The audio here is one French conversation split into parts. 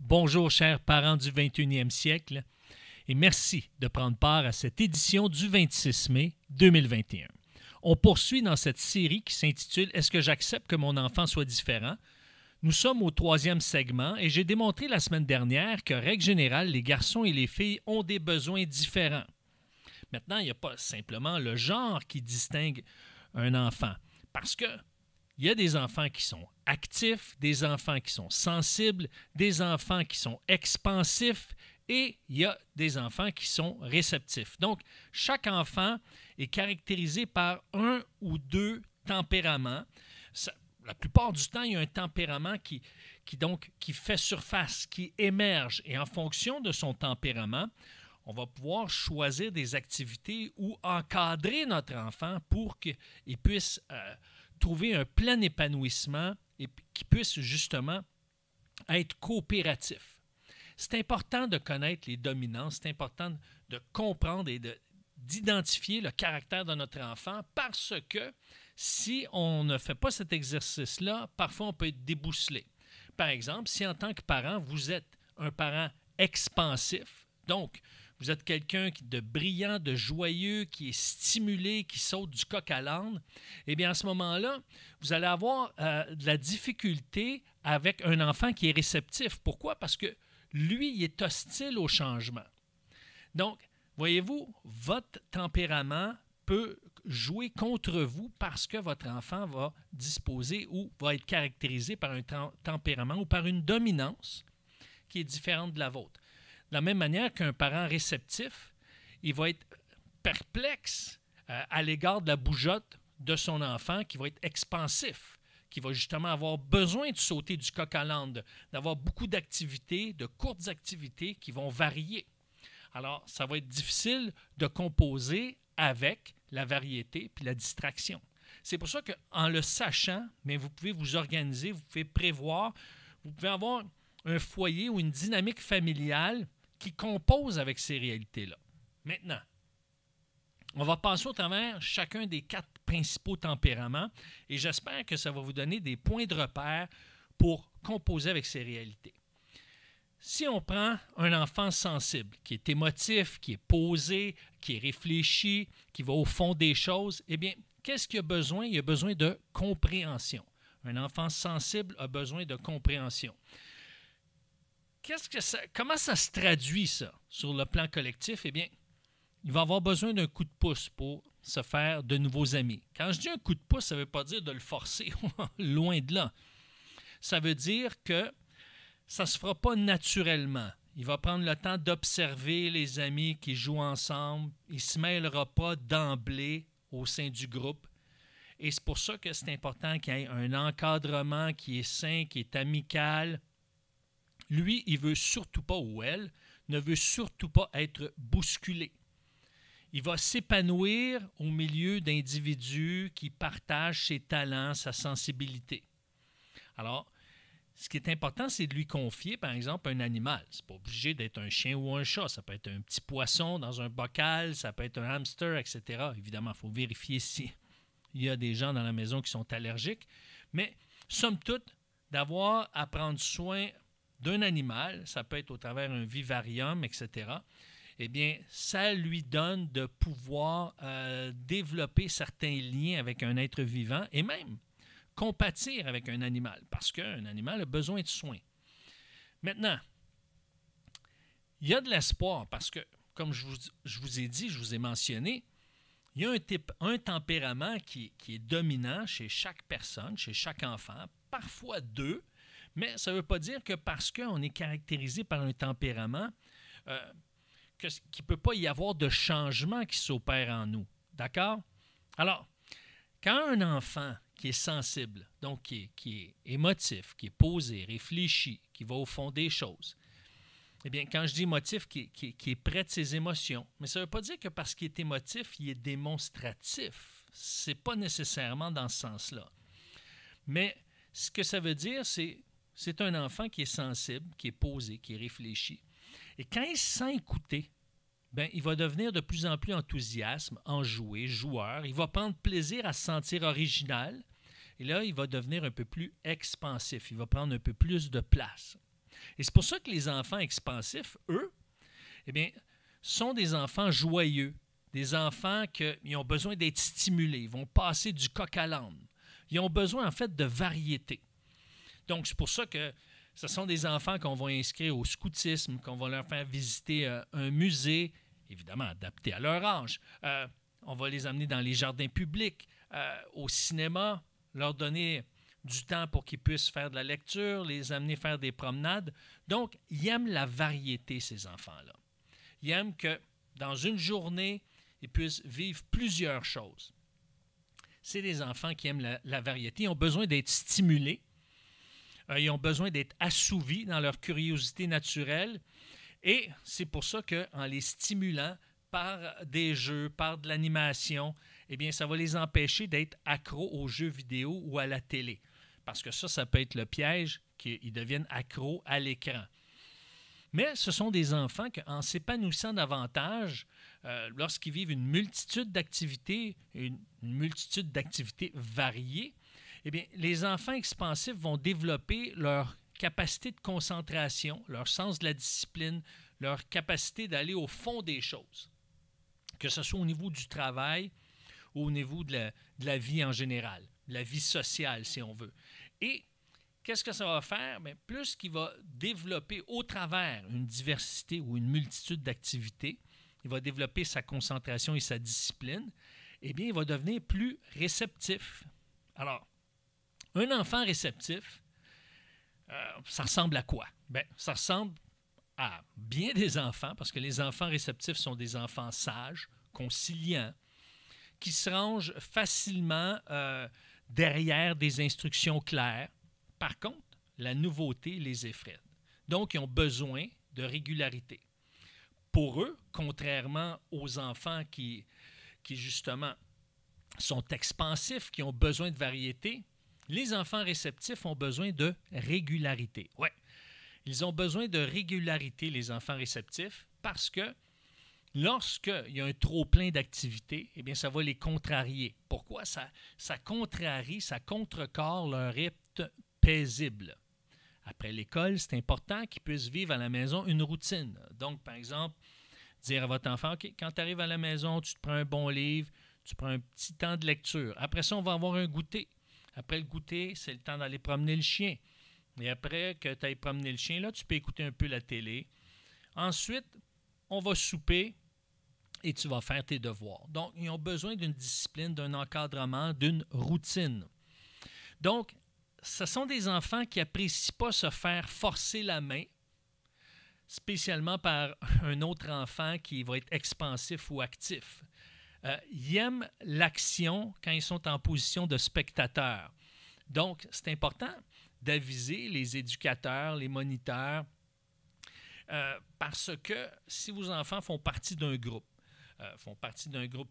Bonjour chers parents du 21e siècle et merci de prendre part à cette édition du 26 mai 2021. On poursuit dans cette série qui s'intitule « Est-ce que j'accepte que mon enfant soit différent ?» Nous sommes au 3e segment et j'ai démontré la semaine dernière que, règle générale, les garçons et les filles ont des besoins différents. Maintenant, il n'y a pas simplement le genre qui distingue un enfant parce que il y a des enfants qui sont actifs, des enfants qui sont sensibles, des enfants qui sont expansifs et il y a des enfants qui sont réceptifs. Donc, chaque enfant est caractérisé par un ou deux tempéraments. La plupart du temps, il y a un tempérament qui fait surface, qui émerge. Et en fonction de son tempérament, on va pouvoir choisir des activités ou encadrer notre enfant pour qu'il puisse trouver un plein épanouissement et qu'il puisse justement être coopératif. C'est important de connaître les dominances, c'est important de comprendre et d'identifier le caractère de notre enfant parce que si on ne fait pas cet exercice-là, parfois on peut être débousselé. Par exemple, si en tant que parent, vous êtes un parent expansif, donc vous êtes quelqu'un de brillant, de joyeux, qui est stimulé, qui saute du coq à l'âne, eh bien à ce moment-là, vous allez avoir de la difficulté avec un enfant qui est réceptif. Pourquoi? Parce que lui, il est hostile au changement. Donc, voyez-vous, votre tempérament peut jouer contre vous parce que votre enfant va disposer ou va être caractérisé par un tempérament ou par une dominance qui est différente de la vôtre. De la même manière qu'un parent réceptif, il va être perplexe à l'égard de la bougeotte de son enfant qui va être expansif, qui va justement avoir besoin de sauter du coq à l'âne, d'avoir beaucoup d'activités, de courtes activités qui vont varier. Alors, ça va être difficile de composer avec la variété puis la distraction. C'est pour ça qu'en le sachant, mais vous pouvez vous organiser, vous pouvez prévoir, vous pouvez avoir un foyer ou une dynamique familiale qui compose avec ces réalités-là. Maintenant, on va passer au travers chacun des 4 principaux tempéraments et j'espère que ça va vous donner des points de repère pour composer avec ces réalités. Si on prend un enfant sensible, qui est émotif, qui est posé, qui est réfléchi, qui va au fond des choses, eh bien, qu'est-ce qu'il a besoin? Il a besoin de compréhension. Un enfant sensible a besoin de compréhension. Comment ça se traduit, ça, sur le plan collectif? Eh bien, il va avoir besoin d'un coup de pouce pour se faire de nouveaux amis. Quand je dis un coup de pouce, ça ne veut pas dire de le forcer, loin de là. Ça veut dire que ça ne se fera pas naturellement. Il va prendre le temps d'observer les amis qui jouent ensemble. Il ne se mêlera pas d'emblée au sein du groupe. Et c'est pour ça que c'est important qu'il y ait un encadrement qui est sain, qui est amical. Lui, il ne veut surtout pas, ou elle, ne veut surtout pas être bousculé. Il va s'épanouir au milieu d'individus qui partagent ses talents, sa sensibilité. Alors, ce qui est important, c'est de lui confier, par exemple, un animal. Ce n'est pas obligé d'être un chien ou un chat. Ça peut être un petit poisson dans un bocal, ça peut être un hamster, etc. Évidemment, il faut vérifier s'il y a des gens dans la maison qui sont allergiques. Mais, somme toute, d'avoir à prendre soin d'un animal, ça peut être au travers d'un vivarium, etc., eh bien, ça lui donne de pouvoir développer certains liens avec un être vivant et même compatir avec un animal parce qu'un animal a besoin de soins. Maintenant, il y a de l'espoir parce que, comme je vous ai dit, je vous ai mentionné, il y a un tempérament qui est dominant chez chaque personne, chez chaque enfant, parfois 2, mais ça ne veut pas dire que parce qu'on est caractérisé par un tempérament, qu'il ne peut pas y avoir de changement qui s'opère en nous. D'accord? Alors, quand un enfant qui est sensible, donc qui est émotif, qui est posé, réfléchi, qui va au fond des choses, eh bien, quand je dis émotif, qui est près de ses émotions, mais ça ne veut pas dire que parce qu'il est émotif, il est démonstratif. Ce n'est pas nécessairement dans ce sens-là. Mais ce que ça veut dire, c'est un enfant qui est sensible, qui est posé, qui est réfléchi. Et quand il se sent écouté, bien, il va devenir de plus en plus enthousiaste, enjoué, joueur. Il va prendre plaisir à se sentir original. Et là, il va devenir un peu plus expansif. Il va prendre un peu plus de place. Et c'est pour ça que les enfants expansifs, eux, eh bien, sont des enfants joyeux, des enfants qui ont besoin d'être stimulés, ils vont passer du coq à l'âne. Ils ont besoin, en fait, de variété. Donc, c'est pour ça que ce sont des enfants qu'on va inscrire au scoutisme, qu'on va leur faire visiter un musée, évidemment adapté à leur âge. On va les amener dans les jardins publics, au cinéma, leur donner du temps pour qu'ils puissent faire de la lecture, les amener faire des promenades. Donc, ils aiment la variété, ces enfants-là. Ils aiment que dans une journée, ils puissent vivre plusieurs choses. C'est des enfants qui aiment la variété. Ils ont besoin d'être stimulés. Ils ont besoin d'être assouvis dans leur curiosité naturelle. Et c'est pour ça qu'en les stimulant par des jeux, par de l'animation, eh bien, ça va les empêcher d'être accros aux jeux vidéo ou à la télé. Parce que ça peut être le piège qu'ils deviennent accros à l'écran. Mais ce sont des enfants qu'en s'épanouissant davantage, lorsqu'ils vivent une multitude d'activités variées, eh bien, les enfants expansifs vont développer leur capacité de concentration, leur sens de la discipline, leur capacité d'aller au fond des choses, que ce soit au niveau du travail ou au niveau de la vie en général, de la vie sociale, si on veut. Et qu'est-ce que ça va faire? Bien, plus qu'il va développer au travers une diversité ou une multitude d'activités, il va développer sa concentration et sa discipline, eh bien, il va devenir plus réceptif. Alors, un enfant réceptif, ça ressemble à quoi? Bien, ça ressemble à bien des enfants, parce que les enfants réceptifs sont des enfants sages, conciliants, qui se rangent facilement derrière des instructions claires. Par contre, la nouveauté les effraie. Donc, ils ont besoin de régularité. Pour eux, contrairement aux enfants qui justement sont expansifs, qui ont besoin de variété, les enfants réceptifs ont besoin de régularité. Oui, ils ont besoin de régularité, les enfants réceptifs, parce que lorsqu'il y a un trop-plein d'activités, eh bien, ça va les contrarier. Pourquoi? Ça contrarie, ça contrecarre leur rythme paisible. Après l'école, c'est important qu'ils puissent vivre à la maison une routine. Donc, par exemple, dire à votre enfant, OK, quand tu arrives à la maison, tu te prends un bon livre, tu prends un petit temps de lecture. Après ça, on va avoir un goûter. Après le goûter, c'est le temps d'aller promener le chien. Et après que tu ailles promener le chien, là, tu peux écouter un peu la télé. Ensuite, on va souper et tu vas faire tes devoirs. Donc, ils ont besoin d'une discipline, d'un encadrement, d'une routine. Donc, ce sont des enfants qui n'apprécient pas se faire forcer la main, spécialement par un autre enfant qui va être expansif ou actif. Ils aiment l'action quand ils sont en position de spectateur. Donc, c'est important d'aviser les éducateurs, les moniteurs, parce que si vos enfants font partie d'un groupe,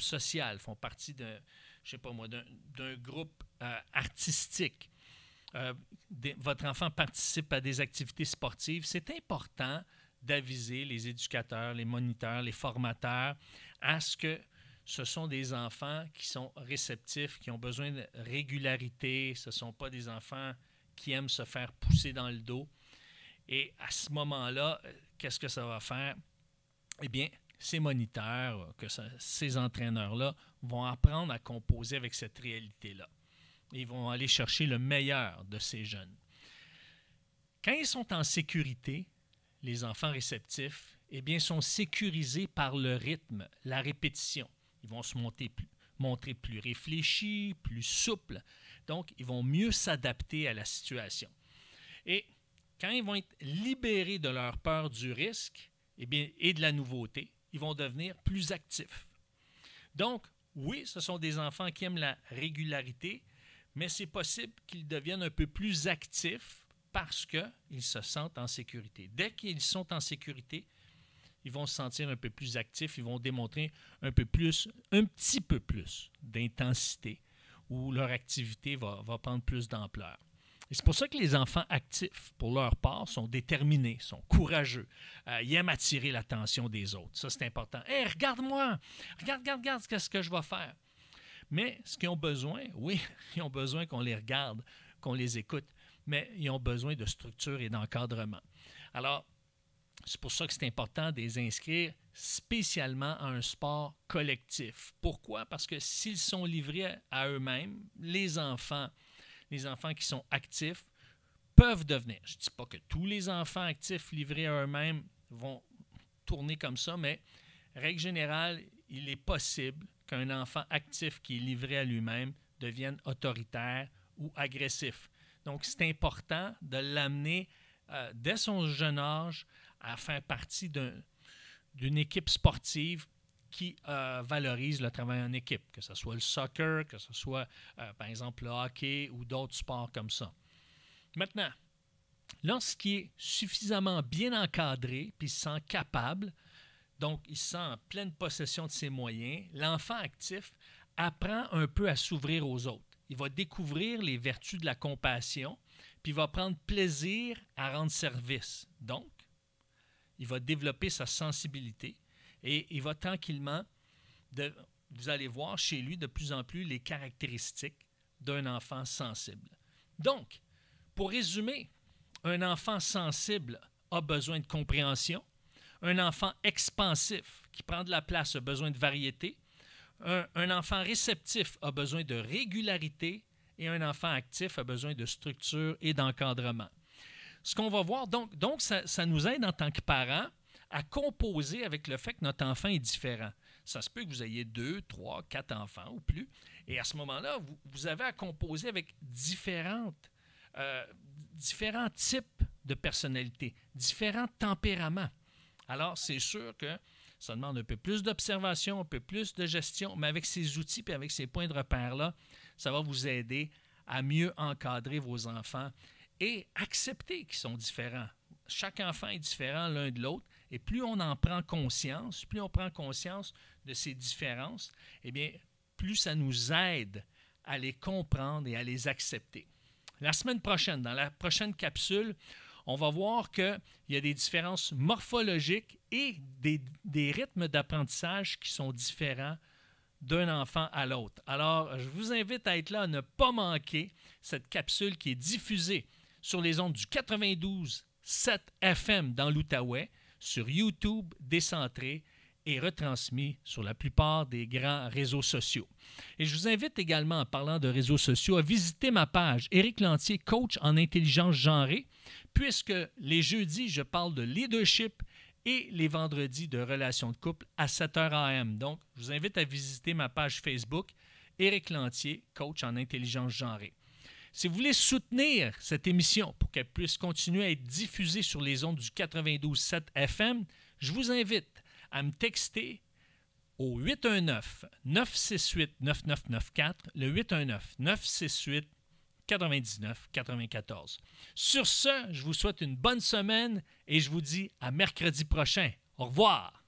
social, font partie d'un groupe artistique, votre enfant participe à des activités sportives, c'est important d'aviser les éducateurs, les moniteurs, les formateurs à ce que ce sont des enfants qui sont réceptifs, qui ont besoin de régularité. Ce ne sont pas des enfants qui aiment se faire pousser dans le dos. Et à ce moment-là, qu'est-ce que ça va faire? Eh bien, ces moniteurs, ces entraîneurs-là vont apprendre à composer avec cette réalité-là. Ils vont aller chercher le meilleur de ces jeunes. Quand ils sont en sécurité, les enfants réceptifs, eh bien, sont sécurisés par le rythme, la répétition. Ils vont se montrer plus réfléchis, plus souples. Donc, ils vont mieux s'adapter à la situation. Et quand ils vont être libérés de leur peur du risque eh bien, et de la nouveauté, ils vont devenir plus actifs. Donc, oui, ce sont des enfants qui aiment la régularité, mais c'est possible qu'ils deviennent un peu plus actifs parce qu'ils se sentent en sécurité. Dès qu'ils sont en sécurité, ils vont se sentir un peu plus actifs, ils vont démontrer un petit peu plus d'intensité, où leur activité va prendre plus d'ampleur. Et c'est pour ça que les enfants actifs, pour leur part, sont déterminés, sont courageux. Ils aiment attirer l'attention des autres. Ça, c'est important. « Hey, regarde-moi! Regarde, qu'est-ce que je vais faire? » Mais ce qu'ils ont besoin, oui, ils ont besoin qu'on les regarde, qu'on les écoute, mais ils ont besoin de structure et d'encadrement. Alors, c'est pour ça que c'est important de les inscrire spécialement à un sport collectif. Pourquoi? Parce que s'ils sont livrés à eux-mêmes, les enfants qui sont actifs peuvent devenir. Je ne dis pas que tous les enfants actifs livrés à eux-mêmes vont tourner comme ça, mais règle générale, il est possible qu'un enfant actif qui est livré à lui-même devienne autoritaire ou agressif. Donc, c'est important de l'amener dès son jeune âge à faire partie d'une équipe sportive qui valorise le travail en équipe, que ce soit le soccer, que ce soit, par exemple, le hockey ou d'autres sports comme ça. Maintenant, lorsqu'il est suffisamment bien encadré puis il se sent capable, donc il se sent en pleine possession de ses moyens, l'enfant actif apprend un peu à s'ouvrir aux autres. Il va découvrir les vertus de la compassion, puis il va prendre plaisir à rendre service. Donc, il va développer sa sensibilité et il va tranquillement, vous allez voir chez lui de plus en plus les caractéristiques d'un enfant sensible. Donc, pour résumer, un enfant sensible a besoin de compréhension, un enfant expansif qui prend de la place a besoin de variété, un enfant réceptif a besoin de régularité et un enfant actif a besoin de structure et d'encadrement. Ce qu'on va voir, donc ça nous aide en tant que parents à composer avec le fait que notre enfant est différent. Ça se peut que vous ayez 2, 3, 4 enfants ou plus, et à ce moment-là, vous avez à composer avec différents types de personnalités, différents tempéraments. Alors, c'est sûr que ça demande un peu plus d'observation, un peu plus de gestion, mais avec ces outils et avec ces points de repère-là, ça va vous aider à mieux encadrer vos enfants et accepter qu'ils sont différents. Chaque enfant est différent l'un de l'autre et plus on en prend conscience, plus on prend conscience de ces différences, eh bien, plus ça nous aide à les comprendre et à les accepter. La semaine prochaine, dans la prochaine capsule, on va voir qu'il y a des différences morphologiques et des rythmes d'apprentissage qui sont différents d'un enfant à l'autre. Alors, je vous invite à être là, à ne pas manquer cette capsule qui est diffusée sur les ondes du 92.7 FM dans l'Outaouais, sur YouTube décentré et retransmis sur la plupart des grands réseaux sociaux. Et je vous invite également, en parlant de réseaux sociaux, à visiter ma page Éric Lantier, coach en intelligence genrée, puisque les jeudis, je parle de leadership et les vendredis de relations de couple à 7h AM. Donc, je vous invite à visiter ma page Facebook Éric Lantier, coach en intelligence genrée. Si vous voulez soutenir cette émission pour qu'elle puisse continuer à être diffusée sur les ondes du 92.7 FM, je vous invite à me texter au 819-968-9994, le 819-968-9994. Sur ce, je vous souhaite une bonne semaine et je vous dis à mercredi prochain. Au revoir!